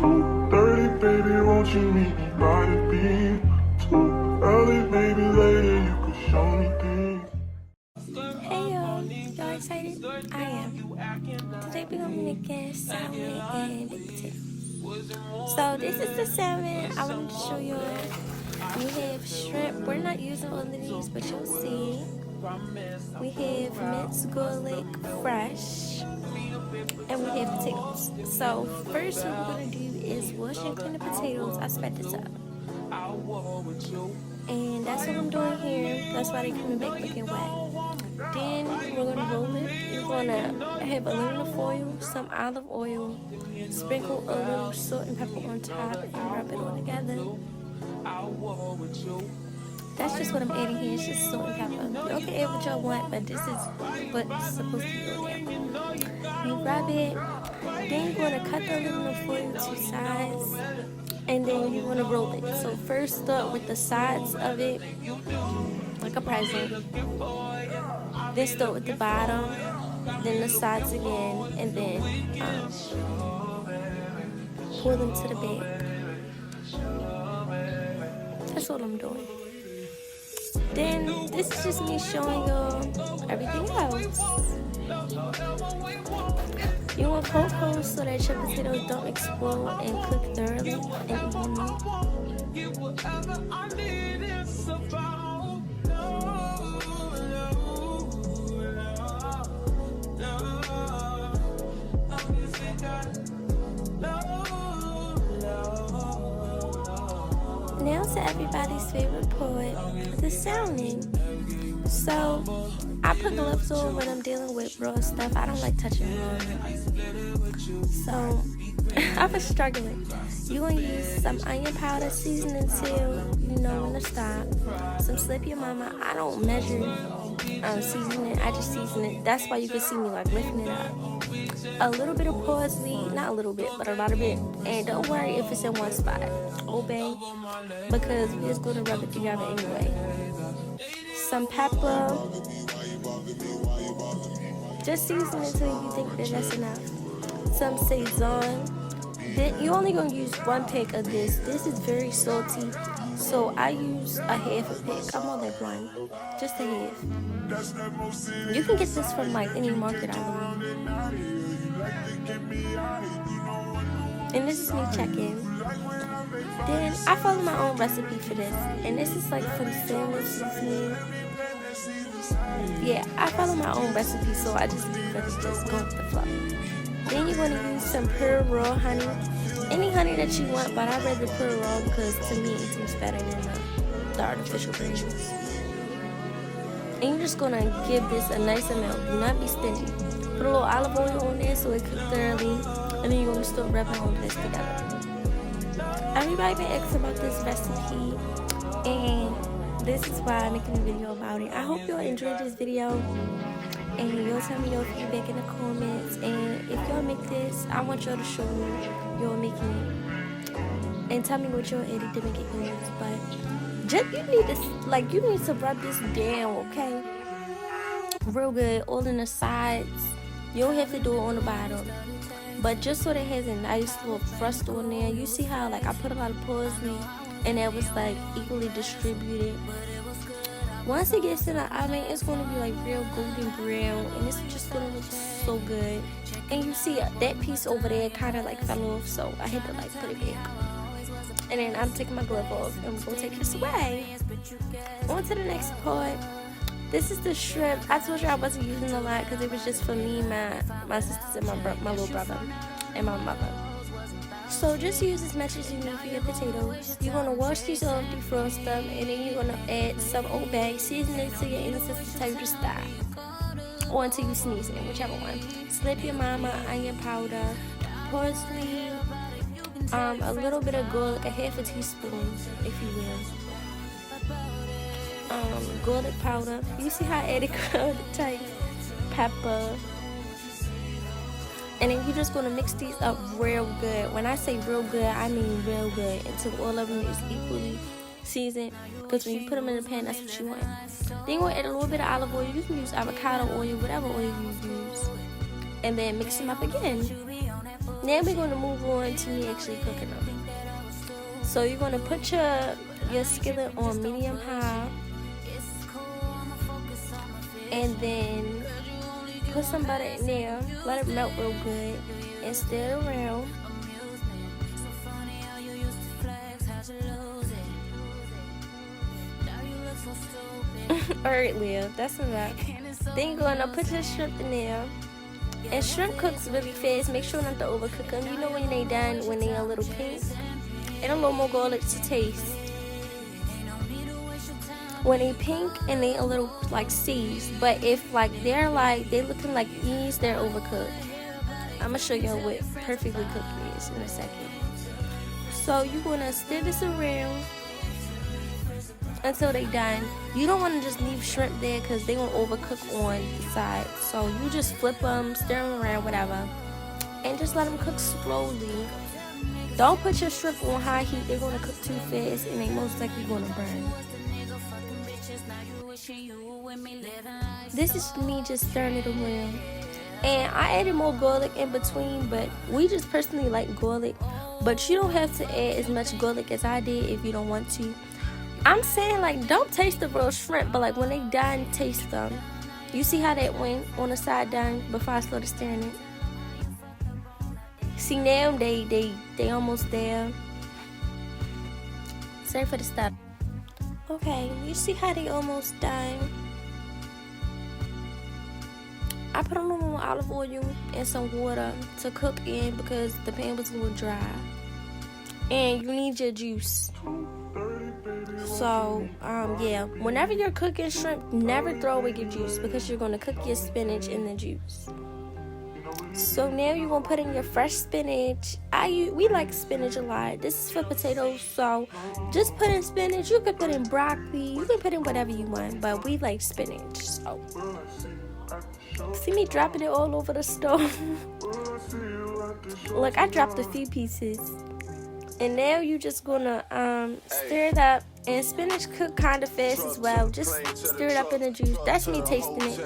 2:30, baby, won't you meet me by the beam? Too early, baby, later you could show me things. Hey y'all excited? I am. Today we're gonna be making salmon and baked potato. So this is the salmon I wanted to show you. We have shrimp. We're not using all of these, but you'll see. We have minced garlic fresh, and we have potatoes. So first what we're gonna do is wash and clean the potatoes. I sped this up. And that's what I'm doing here. That's why they coming back looking wet. Then we're gonna roll it. You're gonna have aluminum foil, some olive oil, sprinkle a little salt and pepper on top, and rub it all together. That's just what I'm adding here. It's just salt and pepper. Y'all can add what y'all want, but this is what's supposed to go there. You rub it. Then you're gonna cut the aluminum foil to size, and then you want to roll it. So first start with the sides of it, like a present. Then start with the bottom, then the sides again, and then pull them to the back. That's what I'm doing. Then this is just me showing you everything else. You want cocoa so that your potatoes don't explode and cook thoroughly and evenly. Now to everybody's favorite part, the salmon. So I put gloves on when I'm dealing with raw stuff. I don't like touching raw. So I was struggling. You're going to use some onion powder, season until you know when to stop. Some Slip Your Mama. I don't measure seasoning. I just season it. That's why you can see me like lifting it up. A little bit of parsley, not a little bit, but a lot of it. And don't worry if it's in one spot. Obey, because we're just going to rub it together anyway. Some pepper. Just season until you think that that's enough. Some Sazon. Then you're only going to use one pack of this. This is very salty, so I use a half a pack. I'm on like one, just a half. You can get this from like any market, I believe. And this is me checking. Then I follow my own recipe for this, and this is like some salmon seasoning. Yeah, I follow my own recipe, so I just do that. Just go with the flow. Then you're going to use some pure raw honey. Any honey that you want, but I'd rather pure raw because to me it tastes better than the artificial versions. And you're just going to give this a nice amount. Do not be stingy. Put a little olive oil on there so it cooks thoroughly. And then you're going to start rubbing all this together. Everybody been asking about this recipe, and this is why I'm making a video about it. I hope y'all enjoyed this video, and y'all tell me your feedback in the comments. And if y'all make this, I want y'all to show me y'all making it, and tell me what y'all added to make it yours. But just you need to rub this down, okay? Real good, all in the sides. You don't have to do it on the bottom, but just so that it has a nice little crust on there. You see how like I put a lot of parsley, and that was like equally distributed. Once it gets in the oven, it's going to be like real golden brown, and it's just going to look so good. And you see that piece over there kind of like fell off, so I had to like put it back. And then I'm taking my glove off, and we're going to take this away. On to the next part. This is the shrimp. I told you I wasn't using a lot because it was just for me, my sisters, and my little brother, and my mother. So just use as much as you need for your potatoes. You're going to wash these off, defrost them, and then you're going to add some Old Bay, season it to your ancestors tell you to stop. Or until you sneeze it, whichever one. Slip Your Mama, onion powder, parsley, a little bit of garlic, a half a teaspoon, if you will. Garlic powder. You see how I added garlic type? Pepper. And then you're just going to mix these up real good. When I say real good, I mean real good, until all of them is equally seasoned. Because when you put them in the pan, that's what you want. Then you're going to add a little bit of olive oil. You can use avocado oil, whatever oil you use. And then mix them up again. Now we're gonna move on to me actually cooking them. So you're gonna put your skillet on medium high, and then put some butter in there, let it melt real good, and stir it around. Alright, Leah, that's enough. Then you're gonna put your shrimp in there. And shrimp cooks really fast. Make sure not to overcook them. You know when they done, when they a little pink, and a little more garlic to taste. When they pink and they a little like seeds, but if like they're looking like these, they're overcooked. I'm gonna show y'all what perfectly cooked is in a second. So you're gonna stir this around until they done. You don't want to just leave shrimp there because they gonna overcook on the side. So you just flip them, stir them around, whatever, and just let them cook slowly. Don't put your shrimp on high heat. They're gonna cook too fast and they most likely gonna burn. This is me just stirring it around, and I added more garlic in between, but we just personally like garlic. But you don't have to add as much garlic as I did if you don't want to. I'm saying, like, don't taste the real shrimp, but like when they done, taste them. You see how that went on the side down before I started stirring it? See, now they almost there. Sorry for the stop. Okay, you see how they almost done? I put them on olive oil and some water to cook in because the pan was a little dry. And you need your juice. So, yeah, whenever you're cooking shrimp, never throw away your juice because you're going to cook your spinach in the juice. So now you're going to put in your fresh spinach. We like spinach a lot. This is for potatoes, so just put in spinach. You can put in broccoli. You can put in whatever you want, but we like spinach. So, see me dropping it all over the stove? Look, I dropped a few pieces. And now you're just gonna stir it up. And spinach cook kind of fast as well. Just stir it up in the juice. That's me tasting it.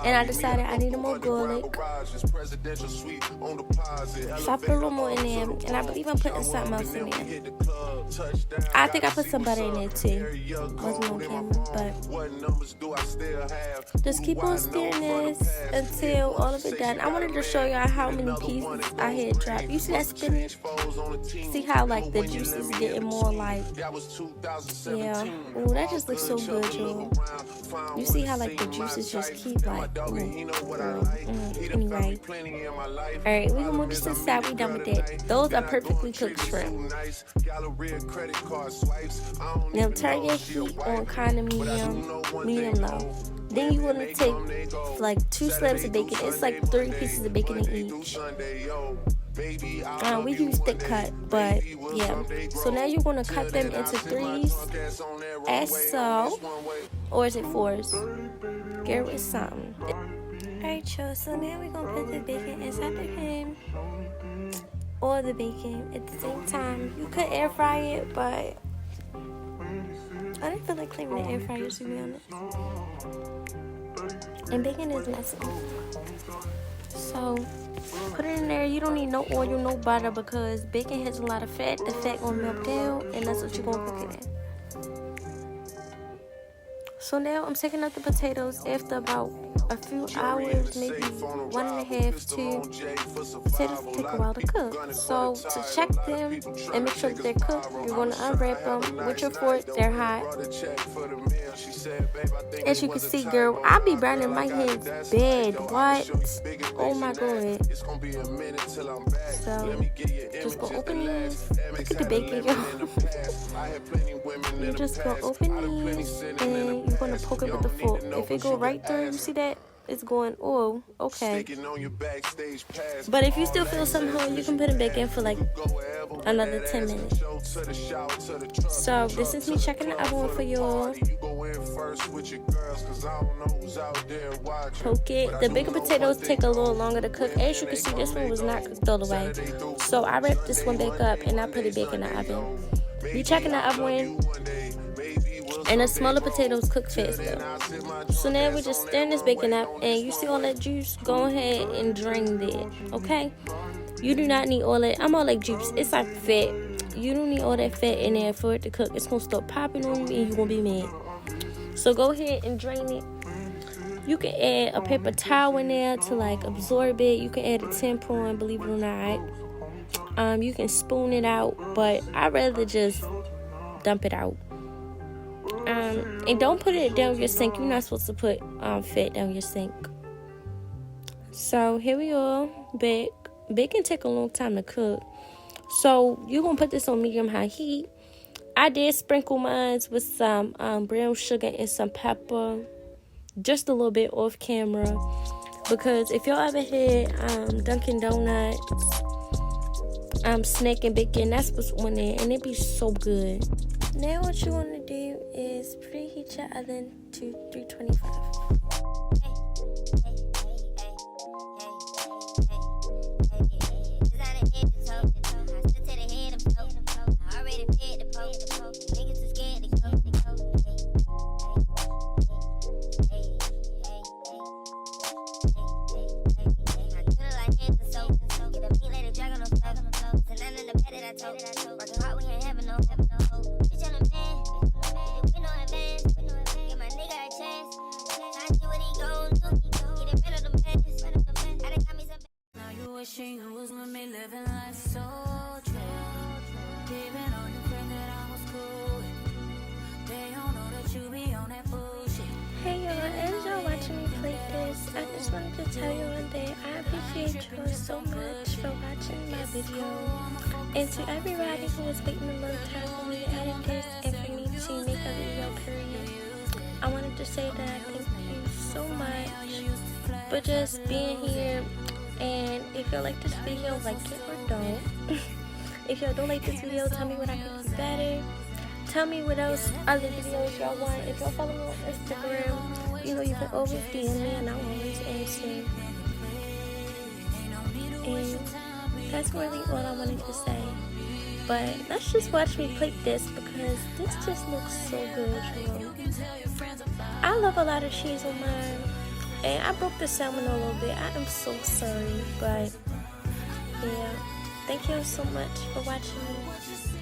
And I decided I needed more garlic. So I put a little more in there. And I believe I'm putting something else in there. I think I put some butter in there too. Wasn't on camera, but just keep on stirring this until all of it done. I wanted to show y'all how many pieces I had dropped. You see that spinach? See how like the juice is getting more like, yeah. Ooh, that just looks so good, y'all. You see how like the juices just keep like, anyway. Alright, we can move this to the side. We done with that. Those are perfectly cooked shrimp. Now turn your heat on kind of medium low. Then you want to take like 2 slabs of bacon. It's like 3 pieces of bacon in each. We use thick cut, but yeah. So now you're going to cut them into 3s, as so, or is it 4s? Girl, it's something. Alright, y'all, so now we're going to put the bacon inside the pan, or the bacon at the same time. You could air fry it, but I didn't feel like cleaning the air fryer, to be honest. And bacon is messy. So put it in there. You don't need no oil, no butter, because bacon has a lot of fat. The fat gonna melt down, and that's what you're gonna cook it in. So now I'm taking out the potatoes after about a few hours, maybe 1.5 to 2. Potatoes take a while to cook. So to check them and make sure that they're cooked, you're going to unwrap them with your fork. They're hot. As you can see, girl, I be burning my hands bad. What? Oh my god. So just go open these. Look at the bacon, y'all. You're just going to open these and you're going to poke it with the fork. If it go right through, you see that? It's going, oh, okay. But if you still feel somehow, you can put it back in for like another 10 minutes. So this is me checking the oven for y'all. Poke it. The bigger potatoes take a little longer to cook. As you can see, this one was not cooked all the way. So I wrapped this one back up and I put it back in the oven. We checking the oven. And the smaller potatoes cook faster. So now we're just stirring this bacon up. And you see all that juice? Go ahead and drain that, okay? You do not need all that. I'm all like juice. It's like fat. You don't need all that fat in there for it to cook. It's gonna start popping on you and you're gonna be mad. So go ahead and drain it. You can add a paper towel in there to like absorb it. You can add a tampon, believe it or not. You can spoon it out, but I'd rather just dump it out. And don't put it down your sink. You're not supposed to put fat down your sink. So here we are. Bake can take a long time to cook. So you're gonna put this on medium high heat. I did sprinkle mine with some brown sugar and some pepper, just a little bit off camera, because if y'all ever had Dunkin' Donuts snack and bacon, that's what's on there, and it be so good. Now what you want to do is preheat your oven to 325. Hey y'all, as y'all watching me plate this, I just wanted to tell you one thing. I appreciate you all so much for watching my video. And to everybody who was waiting a long time for me to edit this and for me to make a video, period, I wanted to say that I thank you so much for just being here. And if y'all like this video, like it or don't. If y'all don't like this video, tell me what I can do better. Tell me what else other videos y'all want. If y'all follow me on Instagram, you know you can always DM me and I'll always answer. And that's really all I wanted to say. But let's just watch me plate this because this just looks so good, you know. I love a lot of cheese on mine. And I broke the salmon a little bit. I am so sorry. But yeah, thank you so much for watching me.